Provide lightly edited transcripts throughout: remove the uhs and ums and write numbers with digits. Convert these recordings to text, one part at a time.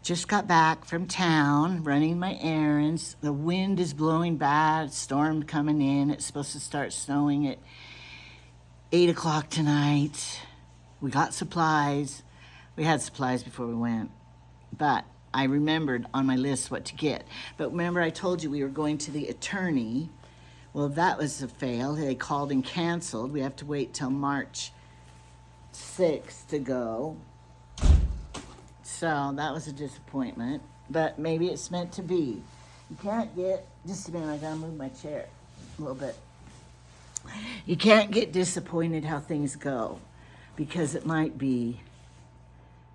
Just got back from town, running my errands. The wind is blowing bad, storm coming in. It's supposed to start snowing at 8 o'clock tonight. We got supplies. We had supplies before we went, but I remembered on my list what to get. But remember I told you we were going to the attorney. Well, that was a fail. They called and canceled. We have to wait till March 6th to go. So that was a disappointment, but maybe it's meant to be. You can't get, just a minute, I gotta move my chair a little bit. You can't get disappointed how things go, because it might be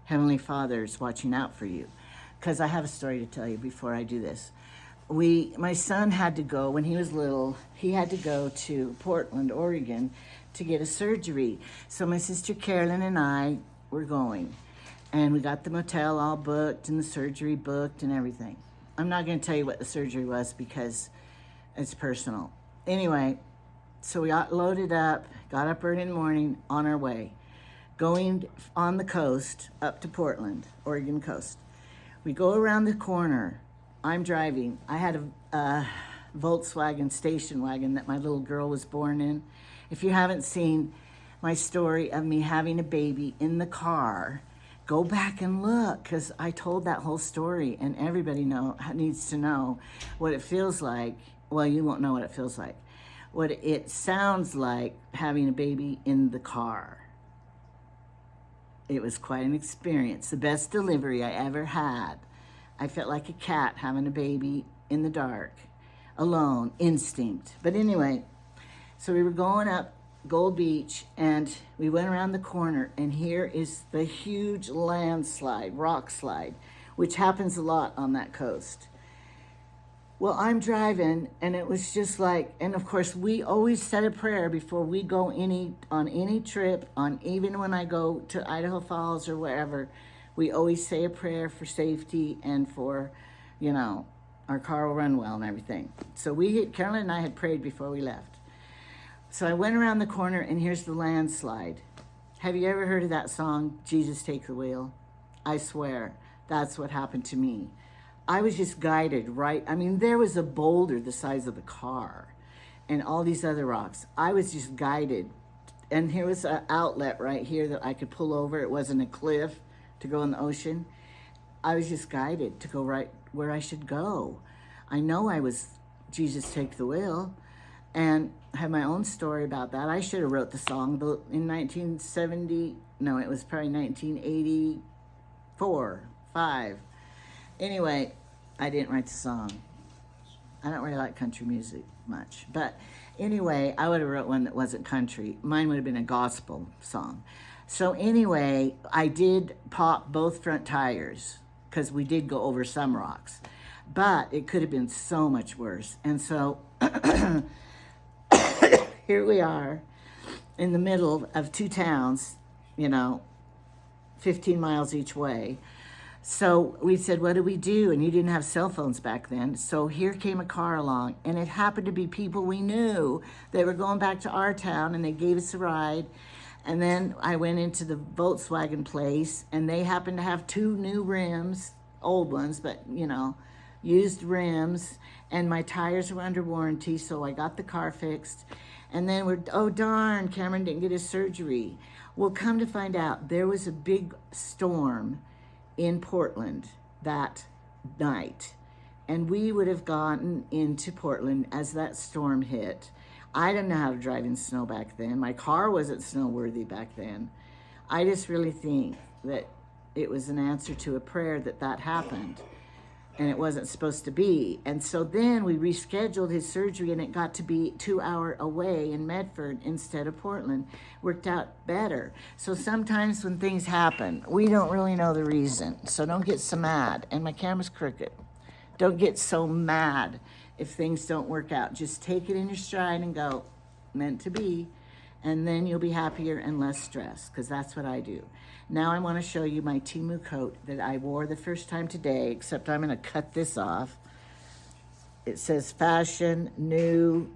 Heavenly Father's watching out for you. Because I have a story to tell you before I do this. My son had to go, when he was little, he had to go to Portland, Oregon to get a surgery. So my sister Carolyn and I were going. And we got the motel all booked and the surgery booked and everything. I'm not going to tell you what the surgery was because it's personal. Anyway, so we got loaded up, got up early in the morning, on our way, going on the coast up to Portland, Oregon coast. We go around the corner. I'm driving. I had a Volkswagen station wagon that my little girl was born in. If you haven't seen my story of me having a baby in the car, go back and look, because I told that whole story, and everybody needs to know what it feels like. Well, you won't know what it feels like. What it sounds like having a baby in the car. It was quite an experience. The best delivery I ever had. I felt like a cat having a baby in the dark, alone, instinct. But anyway, so we were going up Gold Beach, and we went around the corner, and here is the huge landslide, rock slide, which happens a lot on that coast. Well, I'm driving, and it was just like, and of course, we always said a prayer before we go on any trip, even when I go to Idaho Falls or wherever, we always say a prayer for safety and for, our car will run well and everything. So Carolyn and I had prayed before we left. So I went around the corner, and here's the landslide. Have you ever heard of that song, Jesus Take the Wheel? I swear, that's what happened to me. I was just guided right. I mean, there was a boulder the size of the car and all these other rocks. I was just guided. And here was an outlet right here that I could pull over. It wasn't a cliff to go in the ocean. I was just guided to go right where I should go. I know I was Jesus Take the Wheel. And I have my own story about that. I should have wrote the song in 1970. No, it was probably 1984, 5. Anyway, I didn't write the song. I don't really like country music much. But anyway, I would have wrote one that wasn't country. Mine would have been a gospel song. So anyway, I did pop both front tires because we did go over some rocks. But it could have been so much worse. And so here we are in the middle of two towns, 15 miles each way. So we said, what do we do? And you didn't have cell phones back then. So here came a car along, and it happened to be people we knew. They were going back to our town, and they gave us a ride. And then I went into the Volkswagen place, and they happened to have 2 new rims, old ones, but, used rims. And my tires were under warranty, so I got the car fixed. And then oh darn, Cameron didn't get his surgery. Well, come to find out, there was a big storm in Portland that night. And we would have gotten into Portland as that storm hit. I didn't know how to drive in snow back then. My car wasn't snow worthy back then. I just really think that it was an answer to a prayer that happened. And it wasn't supposed to be. And so then we rescheduled his surgery, and it got to be 2 hours away in Medford instead of Portland. Worked out better. So sometimes when things happen, we don't really know the reason. So don't get so mad. And my camera's crooked. Don't get so mad if things don't work out. Just take it in your stride and go, meant to be. And then you'll be happier and less stressed, because that's what I do. Now I want to show you my Temu coat that I wore the first time today, except I'm going to cut this off. It says fashion, new,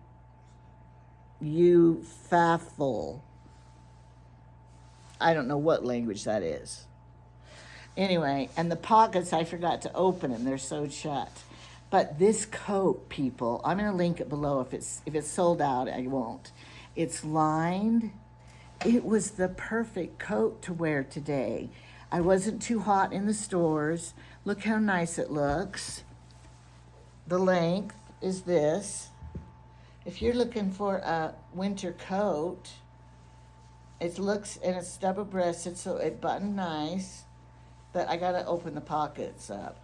you faffle. I don't know what language that is. Anyway, and the pockets, I forgot to open them. They're sewed shut. But this coat, people, I'm going to link it below. If it's sold out, I won't. It's lined. It was the perfect coat to wear today. I wasn't too hot in the stores. Look how nice it looks. The length is this. If you're looking for a winter coat, it looks, and it's double-breasted, so it buttoned nice. But I gotta open the pockets up.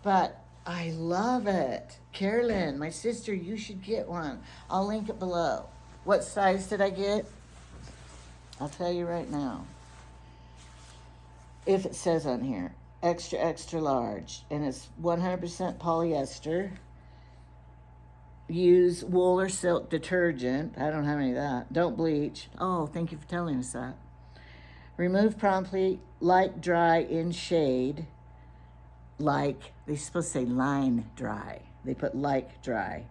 But I love it. Carolyn, my sister, you should get one. I'll link it below. What size did I get? I'll tell you right now. If it says on here, extra, extra large, and it's 100% polyester. Use wool or silk detergent. I don't have any of that. Don't bleach. Oh, thank you for telling us that. Remove promptly, light dry in shade. Like, they're supposed to say line dry. They put like dry.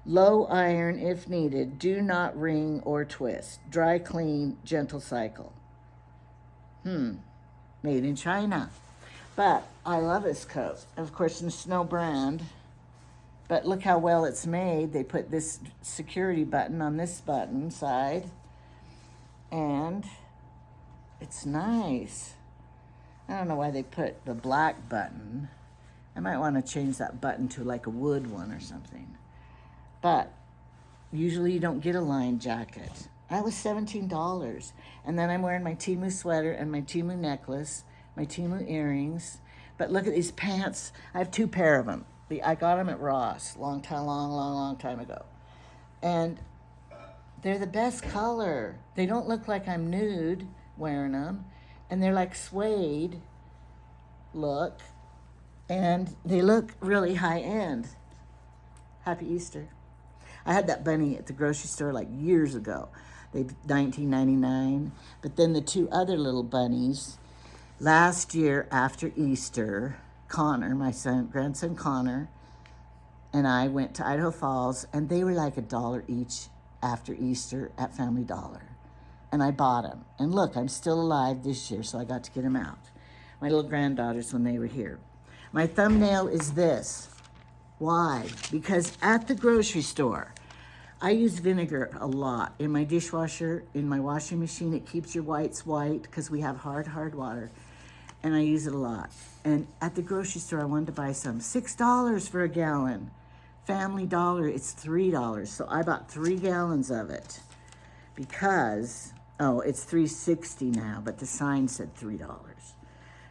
Low iron if needed. Do not wring or twist. Dry clean, gentle cycle. Made in China. But I love this coat. Of course, in Snow brand. But look how well it's made. They put this security button on this button side. And it's nice. I don't know why they put the black button. I might want to change that button to like a wood one or something. But usually you don't get a lined jacket. That was $17. And then I'm wearing my Temu sweater and my Temu necklace, my Temu earrings. But look at these pants. I have 2 pair of them. I got them at Ross long time ago. And they're the best color. They don't look like I'm nude wearing them. And they're like suede look. And they look really high end. Happy Easter. I had that bunny at the grocery store like years ago. They $19.99. But then the 2 other little bunnies, last year after Easter, Connor, my grandson Connor, and I went to Idaho Falls, and they were like $1 each after Easter at Family Dollar. And I bought them. And look, I'm still alive this year, so I got to get them out. My little granddaughters when they were here. My thumbnail is this. Why? Because at the grocery store, I use vinegar a lot. In my dishwasher, in my washing machine, it keeps your whites white because we have hard water. And I use it a lot. And at the grocery store, I wanted to buy some. $6 for a gallon. Family Dollar, it's $3. So I bought 3 gallons of it because, it's $3.60 now, but the sign said $3.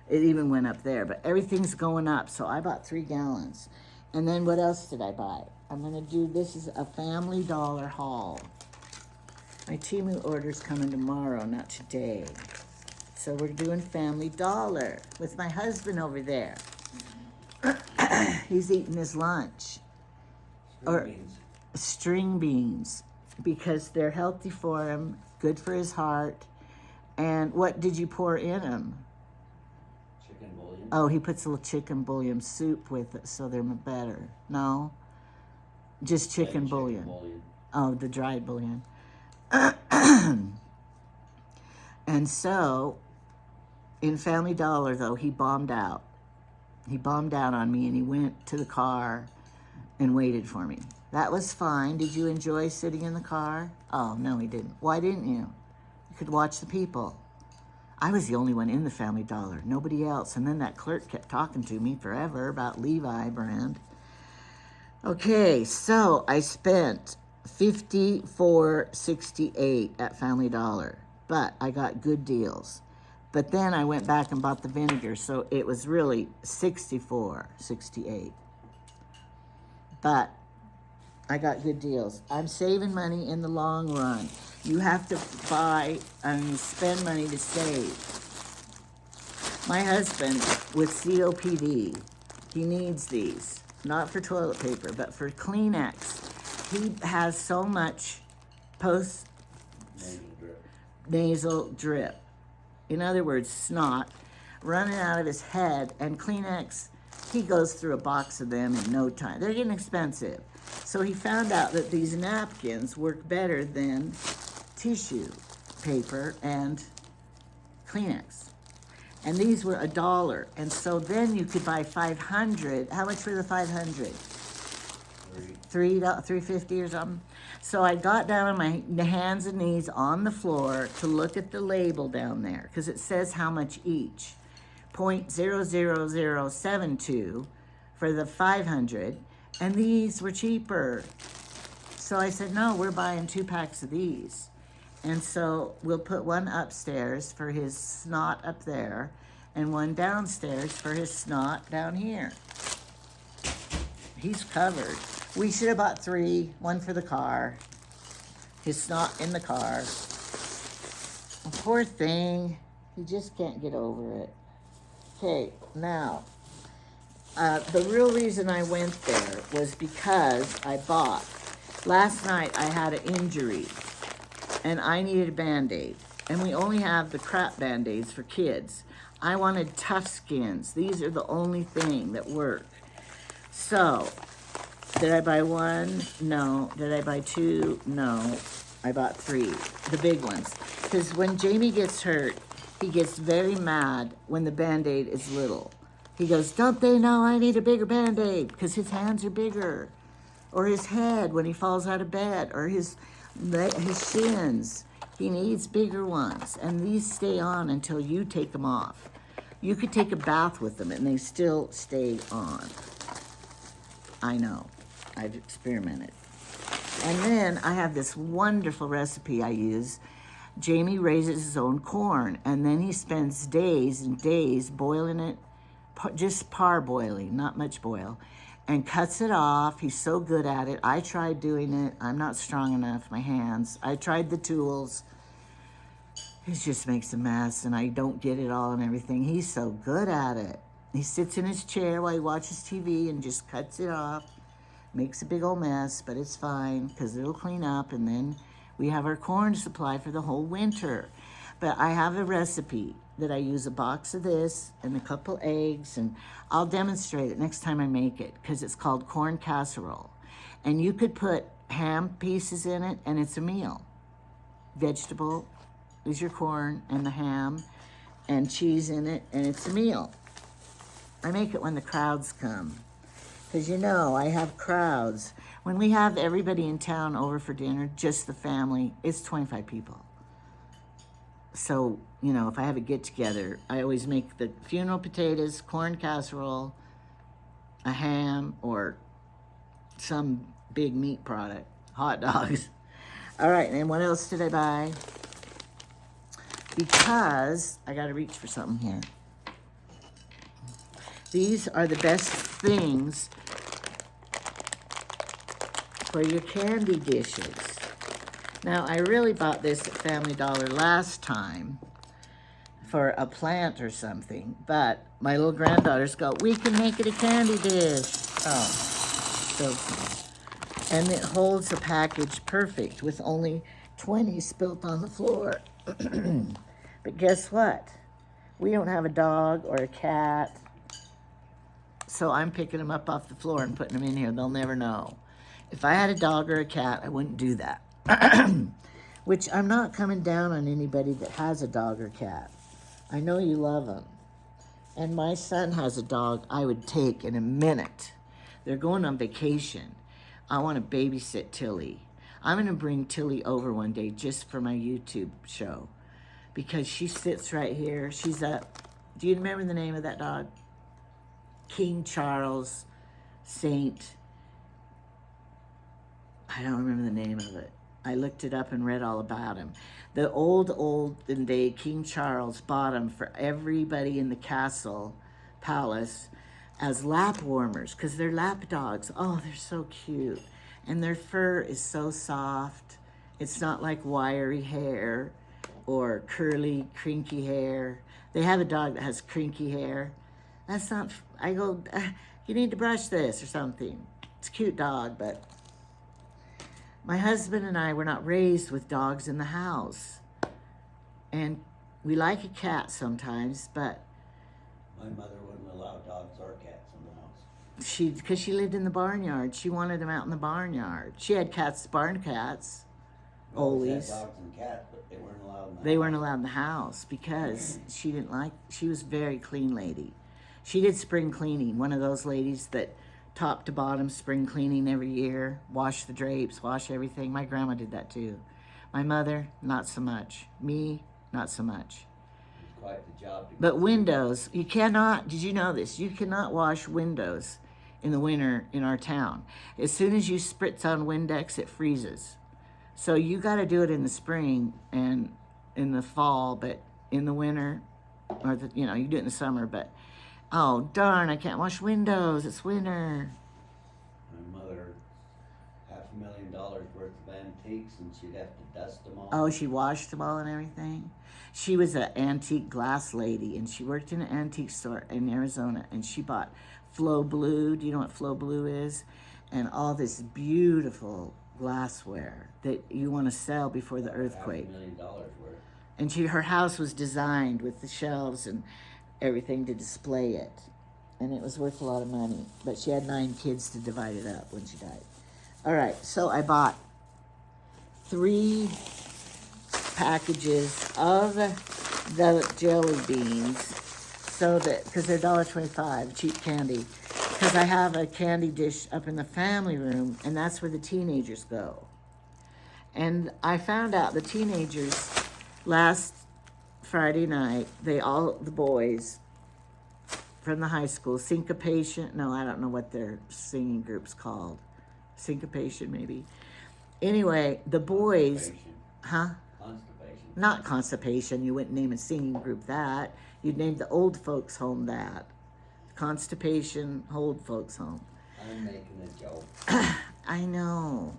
It even went up there, but everything's going up. So I bought 3 gallons. And then what else did I buy? I'm gonna do, this is a Family Dollar haul. My Temu order's coming tomorrow, not today. So we're doing Family Dollar with my husband over there. He's eating his lunch. String beans, because they're healthy for him, good for his heart. And what did you pour in them? Chicken bouillon. Oh, he puts a little chicken bouillon soup with it, so they're better. No? Just chicken bouillon. Oh, the dried bouillon. And so, in Family Dollar, though, he bombed out. He bombed out on me, and he went to the car and waited for me. That was fine. Did you enjoy sitting in the car? Oh, no, he didn't. Why didn't you? You could watch the people. I was the only one in the Family Dollar, nobody else. And then that clerk kept talking to me forever about Levi brand. Okay, so I spent $54.68 at Family Dollar, but I got good deals. But then I went back and bought the vinegar, so it was really $64.68. But I got good deals. I'm saving money in the long run. You have to spend money to save. My husband with COPD, he needs these, not for toilet paper, but for Kleenex. He has so much nasal drip. In other words, snot running out of his head, and Kleenex, he goes through a box of them in no time. They're getting expensive. So he found out that these napkins work better than tissue paper and Kleenex. And these were $1. And so then you could buy 500. How much were the 500? $3.50 or something. So I got down on my hands and knees on the floor to look at the label down there because it says how much each. 0.00072 for the 500, and these were cheaper. So I said, no, we're buying 2 packs of these. And so we'll put one upstairs for his snot up there and one downstairs for his snot down here. He's covered. We should have bought 3, one for the car. His snot in the car. Poor thing. He just can't get over it. Okay, now, the real reason I went there was because I bought. Last night I had an injury and I needed a Band-Aid. And we only have the crap Band-Aids for kids. I wanted Tough Skins. These are the only thing that work. So, did I buy 1? No. Did I buy 2? No. I bought 3, the big ones. Because when Jamie gets hurt, he gets very mad when the Band-Aid is little. He goes, don't they know I need a bigger Band-Aid? Because his hands are bigger. Or his head when he falls out of bed. Or his shins. He needs bigger ones. And these stay on until you take them off. You could take a bath with them and they still stay on. I know. I've experimented. And then I have this wonderful recipe I use. Jamie raises his own corn, and then he spends days and days boiling it, just parboiling, not much boil, and cuts it off. He's so good at it. I tried doing it. I'm not strong enough, my hands. I tried the tools. It just makes a mess, and I don't get it all and everything. He's so good at it. He sits in his chair while he watches TV and just cuts it off. Makes a big old mess, but it's fine because it'll clean up, and then we have our corn supply for the whole winter. But I have a recipe that I use a box of this and a couple eggs, and I'll demonstrate it next time I make it because it's called corn casserole. And you could put ham pieces in it, and it's a meal. Vegetable is your corn and the ham and cheese in it, and it's a meal. I make it when the crowds come. Because you know, I have crowds. When we have everybody in town over for dinner, just the family, it's 25 people. So, you know, if I have a get-together, I always make the funeral potatoes, corn casserole, a ham, or some big meat product, hot dogs. All right, and what else did I buy? Because I got to reach for something here. These are the best things for your candy dishes. Now, I really bought this at Family Dollar last time for a plant or something, but my little granddaughters go, we can make it a candy dish. Oh, so cool. And it holds the package perfect with only 20 spilt on the floor. But guess what? We don't have a dog or a cat. So I'm picking them up off the floor and putting them in here. They'll never know. If I had a dog or a cat, I wouldn't do that. Which I'm not coming down on anybody that has a dog or cat. I know you love them. And my son has a dog I would take in a minute. They're going on vacation. I want to babysit Tilly. I'm going to bring Tilly over one day just for my YouTube show. Because she sits right here. She's up. Do you remember the name of that dog? King Charles Saint. I don't remember the name of it. I looked it up and read all about him. The olden day King Charles bought him for everybody in the castle palace as lap warmers because they're lap dogs. Oh, they're so cute. And their fur is so soft. It's not like wiry hair or curly, crinky hair. They have a dog that has crinky hair. That's not, I go, you need to brush this or something. It's a cute dog, but my husband and I were not raised with dogs in the house. And we like a cat sometimes, but My mother wouldn't allow dogs or cats in the house. because she lived in the barnyard. She wanted them out in the barnyard. She had cats, barn cats. Ollies. Had dogs and cats, but they weren't allowed in the They house. weren't allowed in the house because she didn't like, she was a very clean lady. She did spring cleaning, one of those ladies that top to bottom spring cleaning every year, wash the drapes, wash everything. My grandma did that too. My mother, not so much. Me, not so much. It's quite the job to But windows, you cannot, did you know this? You cannot wash windows in the winter in our town. As soon as you spritz on Windex, it freezes. So you got to do it in the spring and in the fall, but in the winter, or the, you know, you do it in the summer, but oh darn, I can't wash windows, it's winter. My mother, $500,000 worth of antiques, and she'd have to dust them all. Oh, she washed them all and everything. She was an antique glass lady, and she worked in an antique store in Arizona, and she bought Flow Blue. Do you know what Flow Blue is? And all this beautiful glassware that you want to sell before the earthquake. $500,000 worth. And her house was designed with the shelves and everything to display it. And it was worth a lot of money. But she had 9 kids to divide it up when she died. All right, so I bought 3 packages of the jelly beans, so that, because they're $1.25, cheap candy, because I have a candy dish up in the family room, and that's where the teenagers go. And I found out the teenagers last Friday night, the boys from the high school, Syncopation, no, I don't know what their singing group's called. Syncopation, maybe. Anyway, the boys, huh? Constipation. Not Constipation, you wouldn't name a singing group that. You'd name the old folks home that. Constipation, old folks home. I'm making a joke. I know.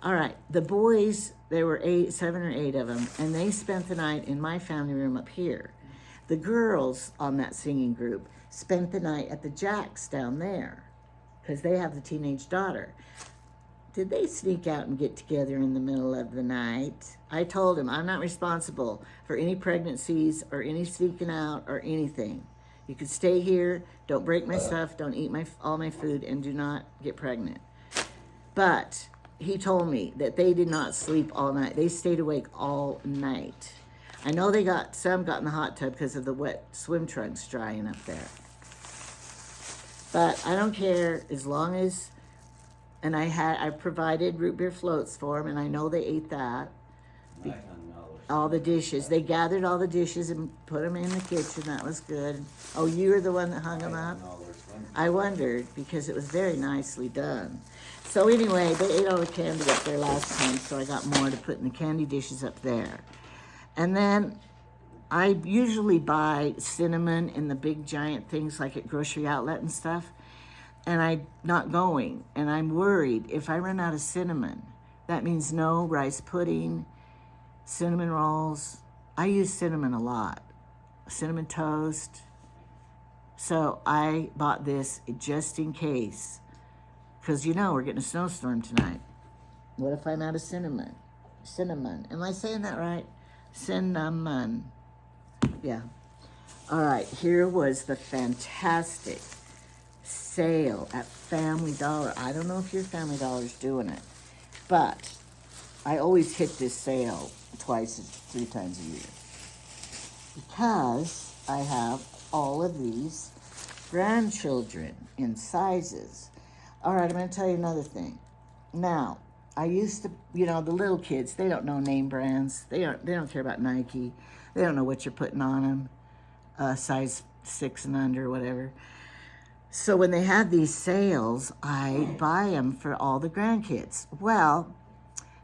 All right, the boys, there were 7 or 8 of them, and they spent the night in my family room up here. The girls on that singing group spent the night at the Jacks down there, because they have the teenage daughter. Did they sneak out and get together in the middle of the night? I told him, I'm not responsible for any pregnancies or any sneaking out or anything. You could stay here, don't break my stuff, don't eat all my food, and do not get pregnant. But he told me that they did not sleep all night. They stayed awake all night. I know some got in the hot tub because of the wet swim trunks drying up there. But I don't care as long as, and I provided root beer floats for them, and I know they ate that. I hung All the dishes. They gathered all the dishes and put them in the kitchen. That was good. Oh, you were the one that hung them up? I wondered, because it was very nicely done. So anyway, they ate all the candy up there last time, so I got more to put in the candy dishes up there. And then I usually buy cinnamon in the big giant things like at Grocery Outlet and stuff, and I'm not going. And I'm worried if I run out of cinnamon, that means no rice pudding, cinnamon rolls. I use cinnamon a lot. Cinnamon toast. So I bought this just in case, because you know we're getting a snowstorm tonight. What if I'm out of cinnamon? Cinnamon. Am I saying that right? Cinnamon. Yeah. All right, here was the fantastic sale at Family Dollar. I don't know if your Family Dollar's doing it, but I always hit this sale 3 times a year because I have all of these grandchildren in sizes. All right, I'm going to tell you another thing. Now, I used to, the little kids, they don't know name brands. They don't care about Nike. They don't know what you're putting on them, size 6 and under, whatever. So when they had these sales, I buy them for all the grandkids. Well,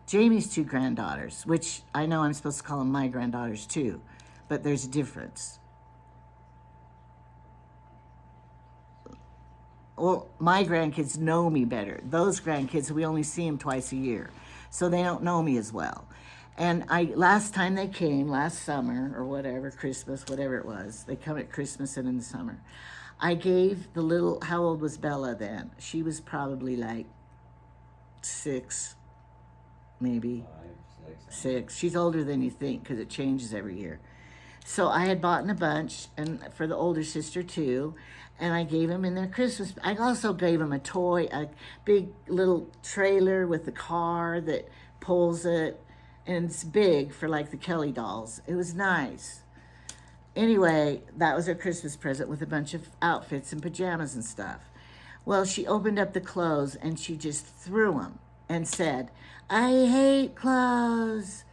Jamie's 2 granddaughters, which I know I'm supposed to call them my granddaughters too, but there's a difference. Well, my grandkids know me better. Those grandkids, we only see them twice a year, so they don't know me as well. And last time they came, last summer or whatever, Christmas, whatever it was, they come at Christmas and in the summer. I gave the little, how old was Bella then? She was probably like 6, maybe 6. She's older than you think because it changes every year. So I had bought in a bunch, and for the older sister too, and I gave them in their Christmas. I also gave them a toy, a big little trailer with a car that pulls it, And it's big for like the Kelly dolls. It was nice. Anyway, that was her Christmas present with a bunch of outfits and pajamas and stuff. Well, she opened up the clothes and she just threw them and said, I hate clothes.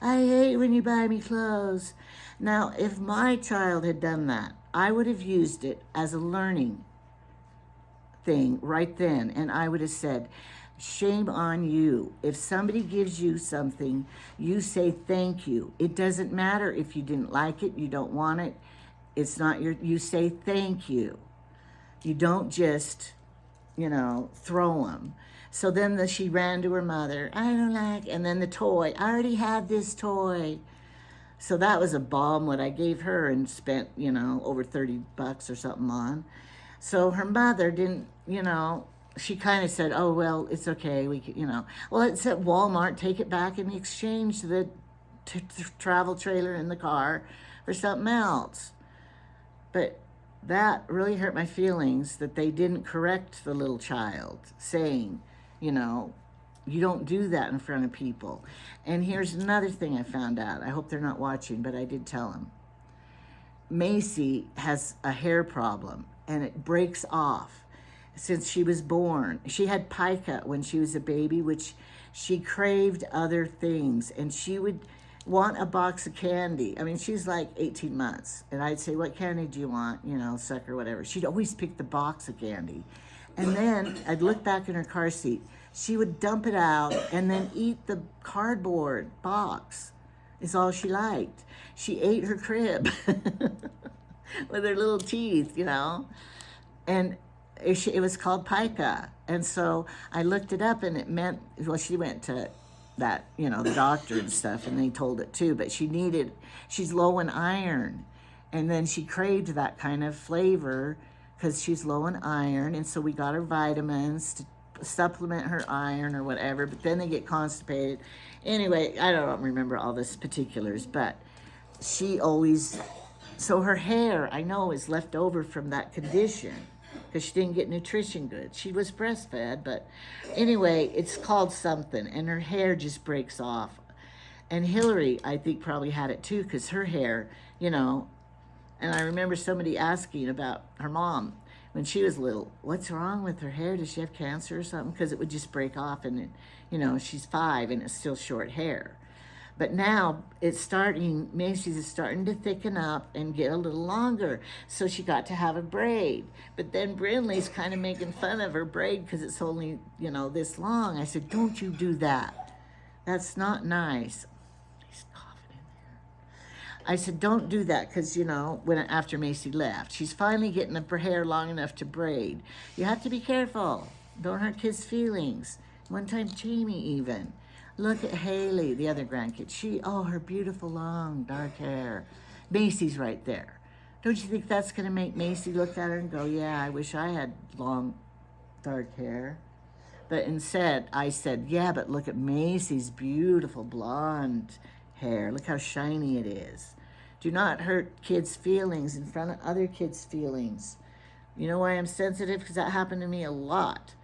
I hate when you buy me clothes. Now, if my child had done that, I would have used it as a learning thing right then. And I would have said, shame on you. If somebody gives you something, you say thank you. It doesn't matter if you didn't like it, you don't want it. It's not you say thank you. You don't just, throw them. So then she ran to her mother. I don't like, and then the toy. I already have this toy. So that was a bomb what I gave her and spent, over $30 or something on. So her mother didn't, she kind of said, oh, well, it's okay. We can, well, it's at Walmart. Take it back and exchange the travel trailer in the car for something else. But that really hurt my feelings that they didn't correct the little child, saying, you don't do that in front of people. And here's another thing I found out. I hope they're not watching, but I did tell them. Macy has a hair problem, and it breaks off since she was born. She had pica when she was a baby, which she craved other things, and she would want a box of candy. I mean, she's like 18 months, and I'd say, what candy do you want? Sucker, whatever. She'd always pick the box of candy. And then I'd look back in her car seat. She would dump it out and then eat the cardboard box. Is all she liked. She ate her crib with her little teeth, And it was called pica. And so I looked it up, and it meant, well, she went to that, the doctor and stuff, and they told it too, but she's low in iron. And then she craved that kind of flavor because she's low in iron. And so we got her vitamins to supplement her iron or whatever, but then they get constipated. Anyway, I don't remember all this particulars, but she always, so her hair, I know, is left over from that condition because she didn't get nutrition good. She was breastfed, but anyway, it's called something, and her hair just breaks off. And Hillary, I think, probably had it too, because her hair, and I remember somebody asking about her mom when she was little, what's wrong with her hair? Does she have cancer or something? Because it would just break off, and she's 5 and it's still short hair. But now Macy's is starting to thicken up and get a little longer. So she got to have a braid. But then Brinley's kind of making fun of her braid because it's only, this long. I said, don't you do that. That's not nice. He's coughing in there. I said, don't do that because, after Macy left, she's finally getting her hair long enough to braid. You have to be careful. Don't hurt kids' feelings. One time, Jamie even. Look at Haley, the other grandkid. Her beautiful long dark hair. Macy's right there. Don't you think that's going to make Macy look at her and go, yeah, I wish I had long dark hair? But instead, I said, yeah, but look at Macy's beautiful blonde hair. Look how shiny it is. Do not hurt kids' feelings in front of other kids' feelings. You know why I'm sensitive? Because that happened to me a lot.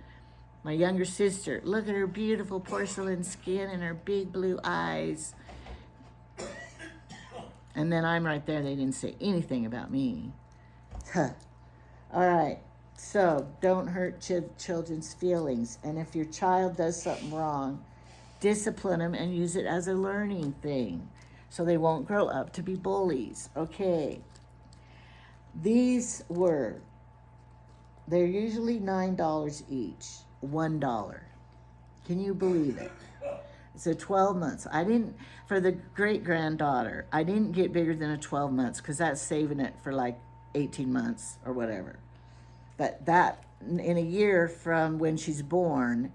My younger sister, look at her beautiful porcelain skin and her big blue eyes. And then I'm right there. They didn't say anything about me. All right. So don't hurt children's feelings. And if your child does something wrong, discipline them and use it as a learning thing so they won't grow up to be bullies. Okay. They're usually $9 each. $1. Can you believe it? So 12 months. For the great-granddaughter, I didn't get bigger than a 12 months because that's saving it for like 18 months or whatever. But that, in a year from when she's born,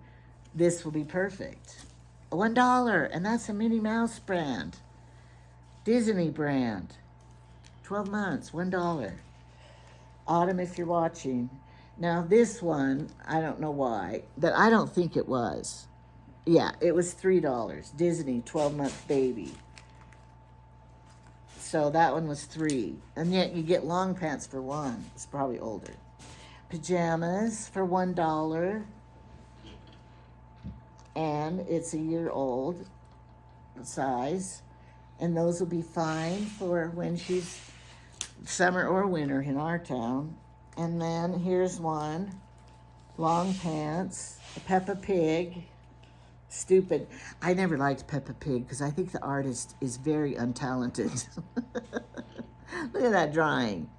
this will be perfect. $1, and that's a Minnie Mouse brand. Disney brand. 12 months, $1. Autumn, if you're watching. Now this one, I don't know why, but I don't think it was. Yeah, it was $3. Disney 12-month baby. So that one was $3. And yet you get long pants for $1. It's probably older. Pajamas for $1. And it's a year old. size, and those will be fine for when she's summer or winter in our town. And then here's one, long pants, a Peppa Pig. Stupid. I never liked Peppa Pig because I think the artist is very untalented. Look at that drawing.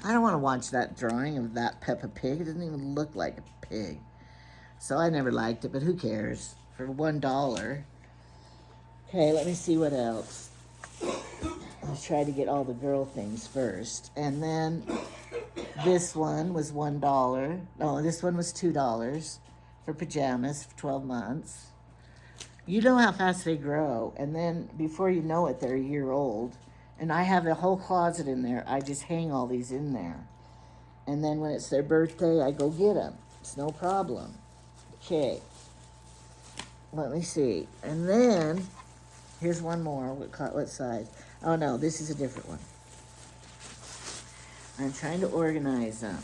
I don't want to watch that drawing of that Peppa Pig. It doesn't even look like a pig. So I never liked it, but who cares? For $1. Okay, let me see what else. Let's try to get all the girl things first. And then this one was $1. No, this one was $2 for pajamas for 12 months. You know how fast they grow. And then before you know it, they're a year old. And I have a whole closet in there. I just hang all these in there. And then when it's their birthday, I go get them. It's no problem. Okay. Let me see. And then, here's one more. What size? Oh, no, this is a different one. I'm trying to organize them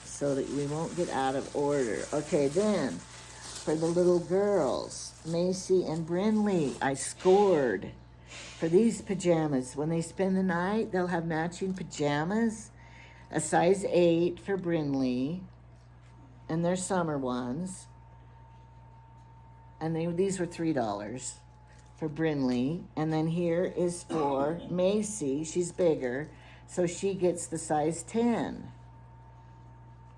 so that we won't get out of order. Okay, then, for the little girls, Macy and Brinley, I scored. For these pajamas, when they spend the night, they'll have matching pajamas. A size 8 for Brinley, and they're summer ones. And these were $3 for Brinley. And then here is for Macy. She's bigger, so she gets the size 10.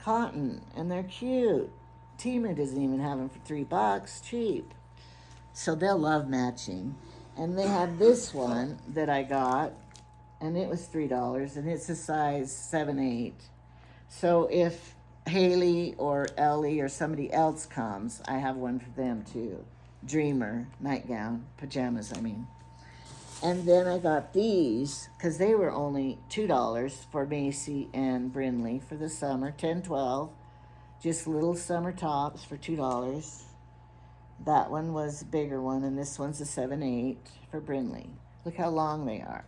Cotton, and they're cute. Tima doesn't even have them for $3, cheap. So they'll love matching. And they have this one that I got, and it was $3, and it's a size 7/8. So if Haley or Ellie or somebody else comes, I have one for them too. Dreamer, nightgown, pajamas, I mean. And then I got these, because they were only $2 for Macy and Brinley for the summer, 10-12. Just little summer tops for $2. That one was a bigger one, and this one's a 7/8 for Brinley. Look how long they are.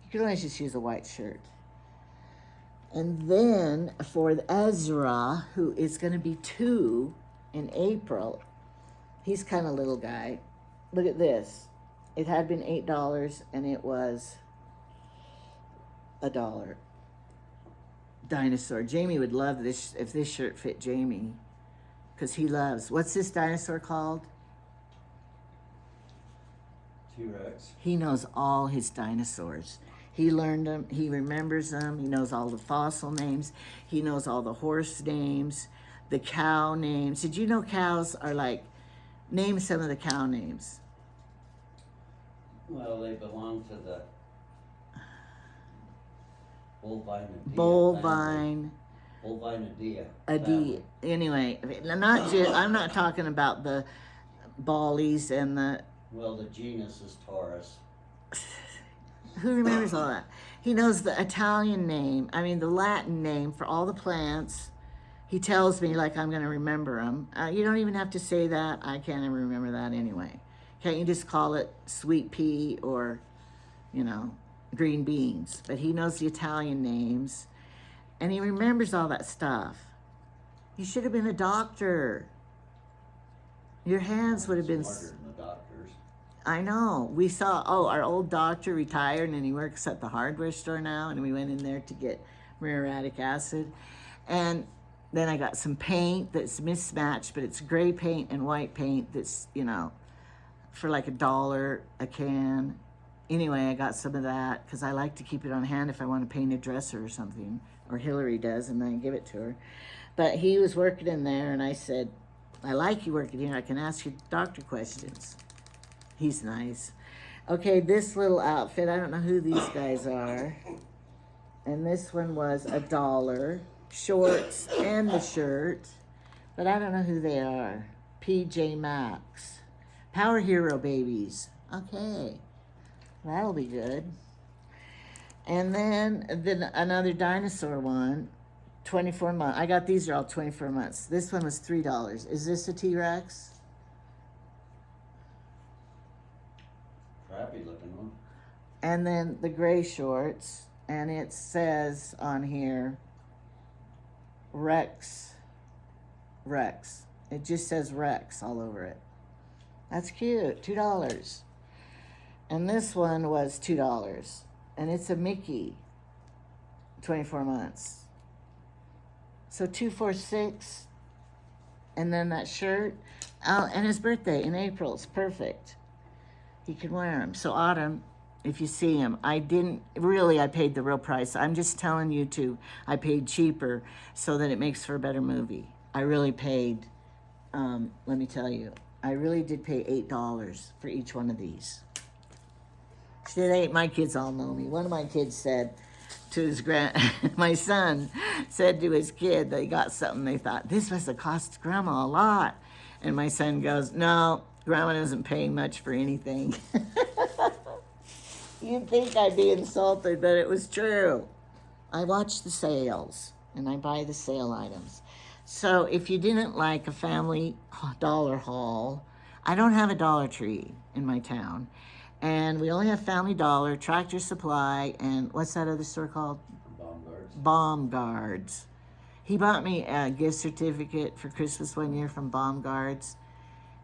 You could always just use a white shirt. And then for Ezra, who is going to be 2 in April, he's kind of little guy. Look at this. It had been $8, and it was $1. Dinosaur. Jamie would love this if this shirt fit Jamie, because he loves. What's this dinosaur called? T-Rex. He knows all his dinosaurs. He learned them. He remembers them. He knows all the fossil names. He knows all the horse names, the cow names. Did you know cows are like, name some of the cow names. Well, they belong to the Bovine. Bovine Adia. Anyway, I'm not talking about the Ballies and the. Well, the genus is Taurus. Who remembers all that? He knows the Italian name, the Latin name for all the plants. He tells me like I'm going to remember them. You don't even have to say that. I can't even remember that anyway. Can't you just call it sweet pea or, green beans? But he knows the Italian names, and he remembers all that stuff. You should have been a doctor. Your hands would have been. Smarter than the doctors. I know. We saw, our old doctor retired, and he works at the hardware store now, and we went in there to get muriatic acid. And then I got some paint that's mismatched, but it's gray paint and white paint that's, for like $1 a can. Anyway, I got some of that because I like to keep it on hand if I want to paint a dresser or something, or Hillary does, and then I give it to her. But he was working in there, and I said, I like you working here. I can ask you doctor questions. He's nice. Okay, this little outfit, I don't know who these guys are. And this one was $1, shorts and the shirt. But I don't know who they are. PJ Maxx. Power Hero babies. Okay, that'll be good. And then another dinosaur one, 24 months. I got these are all 24 months. This one was $3. Is this a T-Rex? Crappy looking one. And then the gray shorts, and it says on here, Rex. It just says Rex all over it. That's cute. $2. And this one was $2. And it's a Mickey. 24 months. So 246. And then that shirt. Oh, and his birthday in April. It's perfect. He can wear them. So Autumn, if you see him, I paid the real price. I'm just telling you I paid cheaper so that it makes for a better movie. I really paid, let me tell you, I really did pay $8 for each one of these. My kids all know me. One of my kids said to his my son said to his kid, they got something, they thought, this must have cost Grandma a lot. And my son goes, no, Grandma doesn't pay much for anything. You'd think I'd be insulted, but it was true. I watch the sales, and I buy the sale items. So if you didn't like a family dollar haul, I don't have a Dollar Tree in my town. And we only have Family Dollar, Tractor Supply, and what's that other store called? Bomb Guards. He bought me a gift certificate for Christmas one year from Bomb Guards.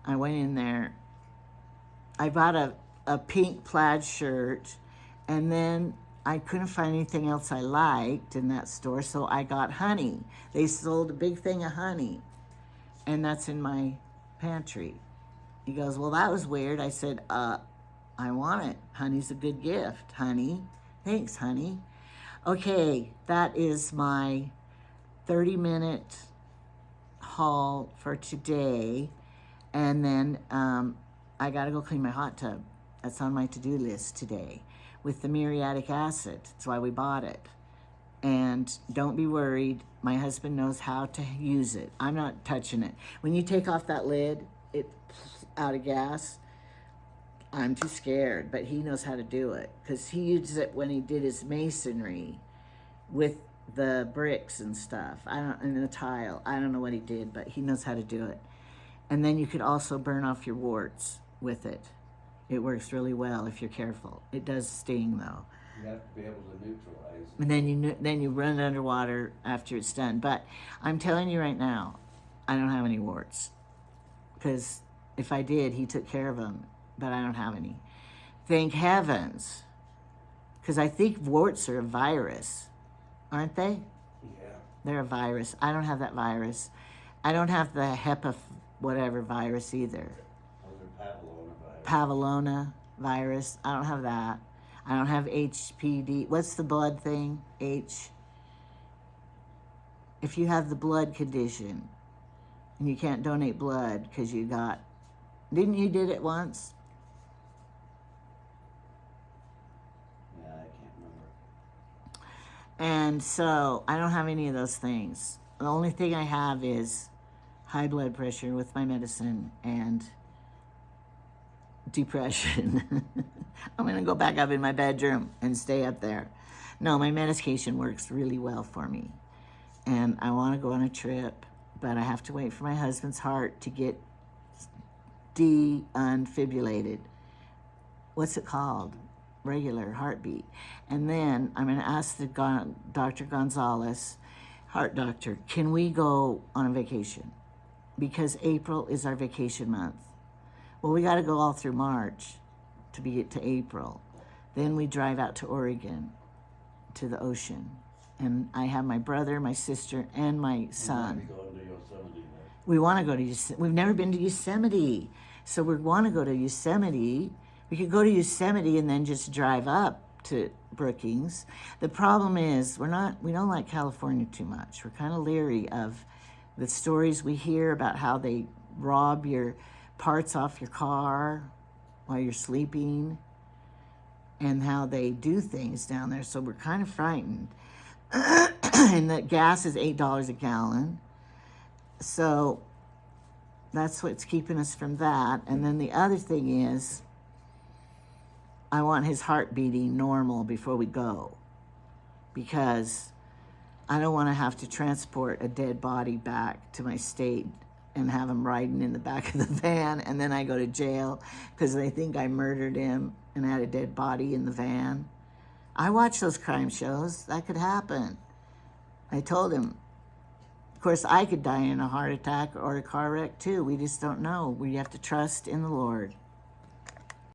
I went in there. I bought a pink plaid shirt, and then I couldn't find anything else I liked in that store, so I got honey. They sold a big thing of honey, and that's in my pantry. He goes, well, that was weird. I said, I want it. Honey's a good gift, honey. Thanks, honey. Okay, that is my 30-minute haul for today. And then I got to go clean my hot tub. That's on my to-do list today with the muriatic acid. That's why we bought it. And don't be worried. My husband knows how to use it. I'm not touching it. When you take off that lid, it's out of gas. I'm too scared, but he knows how to do it because he used it when he did his masonry with the bricks and stuff. And the tile. I don't know what he did, but he knows how to do it. And then you could also burn off your warts with it. It works really well if you're careful. It does sting though. You have to be able to neutralize it. And then you run it underwater after it's done. But I'm telling you right now, I don't have any warts because if I did, he took care of them. But I don't have any. Thank heavens. Because I think warts are a virus, aren't they? Yeah. They're a virus. I don't have that virus. I don't have the HEPA whatever virus either. Those are Papillona virus. Papillona virus. I don't have that. I don't have HPD. What's the blood thing? If you have the blood condition and you can't donate blood because you did it once? And so I don't have any of those things. The only thing I have is high blood pressure with my medicine and depression. I'm going to go back up in my bedroom and stay up there. No, my medication works really well for me. And I want to go on a trip, but I have to wait for my husband's heart to get defibrillated. What's it called? Regular heartbeat. And then I'm going to ask the Dr. Gonzalez, heart doctor, can we go on a vacation? Because April is our vacation month. Well, we got to go all through March to get to April. Then we drive out to Oregon, to the ocean. And I have my brother, my sister, and my son. We want to go to Yosemite. We've never been to Yosemite. So we want to go to Yosemite. We could go to Yosemite and then just drive up to Brookings. The problem is we don't like California too much. We're kind of leery of the stories we hear about how they rob your parts off your car while you're sleeping and how they do things down there. So we're kind of frightened. And the gas is $8 a gallon. So that's what's keeping us from that. And then the other thing is, I want his heart beating normal before we go because I don't want to have to transport a dead body back to my state and have him riding in the back of the van and then I go to jail because they think I murdered him and had a dead body in the van. I watch those crime shows. That could happen. I told him, Of course, I could die in a heart attack or a car wreck too. We just don't know. We have to trust in the Lord.